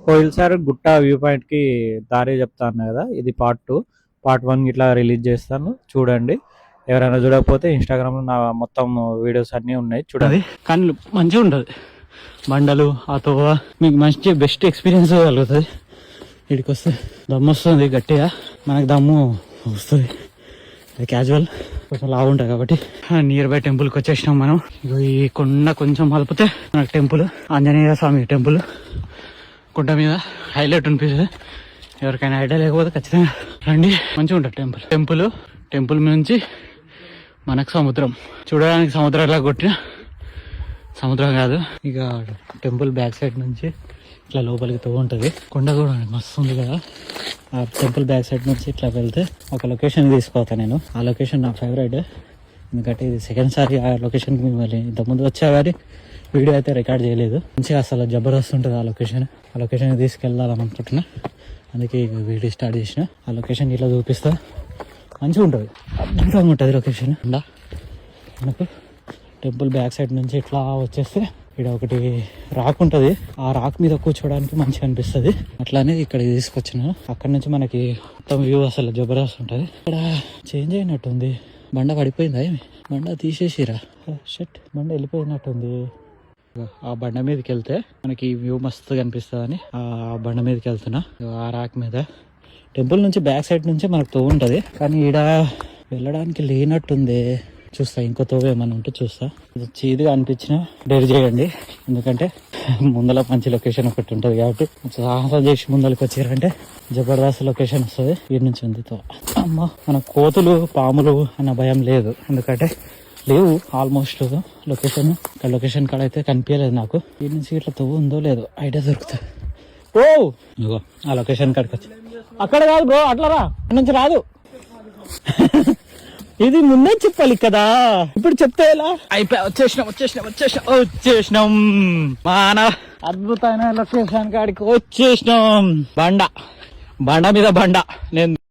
కోయిల్సార్ గుట్ట view point కి దారి చెప్తాను కదా, ఇది పార్ట్ 1 ఇట్లా రిలీజ్ చేస్తాను, చూడండి. ఎవరైనా చూడకపోతే ఇన్స్టాగ్రామ్ లో నా మొత్తం వీడియోస్ అన్ని ఉన్నాయి, చూడండి. కానీ మంచిగా ఉంటుంది బండలు, ఆ తోవ మీకు మంచి బెస్ట్ ఎక్స్పీరియన్స్ కలుగుతుంది. ఇక్కడికి వస్తే దమ్ము వస్తుంది గట్టిగా, మనకు దమ్ము వస్తుంది. అది క్యాజువల్, కొంచెం లావు ఉంటుంది కాబట్టి. నియర్ బై టెంపుల్కి వచ్చేసినాం మనం. ఈ కొండ కొంచెం మలిపితే మనకు టెంపుల్, ఆంజనేయ స్వామి టెంపుల్ కొండ మీద హైలైట్ అనిపిస్తుంది. ఎవరికైనా ఐడియా లేకపోతే ఖచ్చితంగా రండి, మంచిగా ఉంటుంది టెంపుల్ నుంచి మనకు సముద్రం చూడడానికి, సముద్రంలా కొట్టిన సముద్రం కాదు. ఇక టెంపుల్ బ్యాక్ సైడ్ నుంచి ఇట్లా లోపలికి తవ్వు ఉంటుంది. కొండ కూడా మస్తు ఉంది కదా. ఆ టెంపుల్ బ్యాక్ సైడ్ నుంచి ఇట్లా వెళ్తే ఒక లొకేషన్ తీసుకోతా నేను. ఆ లొకేషన్ నా ఫేవరెట్, ఎందుకంటే ఇది సెకండ్ సారి ఆ లొకేషన్కి మిమ్మల్ని ఇంతకుముందు వచ్చా కానీ వీడియో అయితే రికార్డ్ చేయలేదు. మంచిగా అసలు జబర్దస్త్ ఉంటుంది ఆ లొకేషన్కి తీసుకెళ్ళాలని అనుకుంటున్నా, అందుకే వీడియో స్టార్ట్ చేసిన. ఆ లొకేషన్ ఇట్లా చూపిస్తా, మంచిగా ఉంటుంది, అద్భుతంగా ఉంటుంది లొకేషన్. మనకు టెంపుల్ బ్యాక్ సైడ్ నుంచి ఇట్లా వచ్చేస్తే ఇక్కడ ఒకటి రాక్ ఉంటుంది, ఆ రాక్ మీద కూర్చోడానికి మంచిగా అనిపిస్తుంది. అట్లానే ఇక్కడ తీసుకొచ్చిన, అక్కడ నుంచి మనకి మొత్తం వ్యూ అసలు జబర్దస్త్ ఉంటుంది. ఇక్కడ చేంజ్ అయినట్టుంది, బండ పడిపోయిందా ఏమి, బండ తీసేసిరా, షట్ బండ వెళ్ళిపోయినట్టుంది. ఆ బండ మీదకి వెళ్తే మనకి వ్యూ మస్తు కనిపిస్తుంది, ఆ బండ మీదకి వెళ్తున్నా. ఆ రాక్ మీద టెంపుల్ నుంచి బ్యాక్ సైడ్ నుంచి మనకు తోవ ఉంటుంది, కానీ ఈడ వెళ్ళడానికి లేనట్టుంది. చూస్తా, ఇంకో తోవ ఏమన్నా ఉంటే చూస్తా. చీదుగా అనిపించిన డేర్ చేయండి, ఎందుకంటే ముందల మంచి లొకేషన్ ఒకటి ఉంటుంది కాబట్టి సాహసం చేసి ముందరికి వచ్చారంటే జబర్దస్త్ లొకేషన్ వస్తుంది. వీడి నుంచి ఉంది తోవ. అమ్మ, మన కోతులు పాములు అన్న భయం లేదు, ఎందుకంటే లేవు ఆల్మోస్ట్ లొకేషన్ కాడ అయితే కనిపించలేదు నాకు. వీడి నుంచి ఇట్లా తవ్వు ఉందో లేదో ఐడియా దొరుకుతుంది. ఓ ఇగో ఆ లొకేషన్ కాడికి వచ్చి, అక్కడ కాదు బ్రో, అట్లా రా, నుంచి రాదు. ఇది ముందే చెప్పాలి కదా, ఇప్పుడు చెప్తే ఎలా. అయిపోయి వచ్చేసినాం మన అద్భుతమైన లొకేషన్ కాడికి వచ్చేసినాం. బండ మీద నేను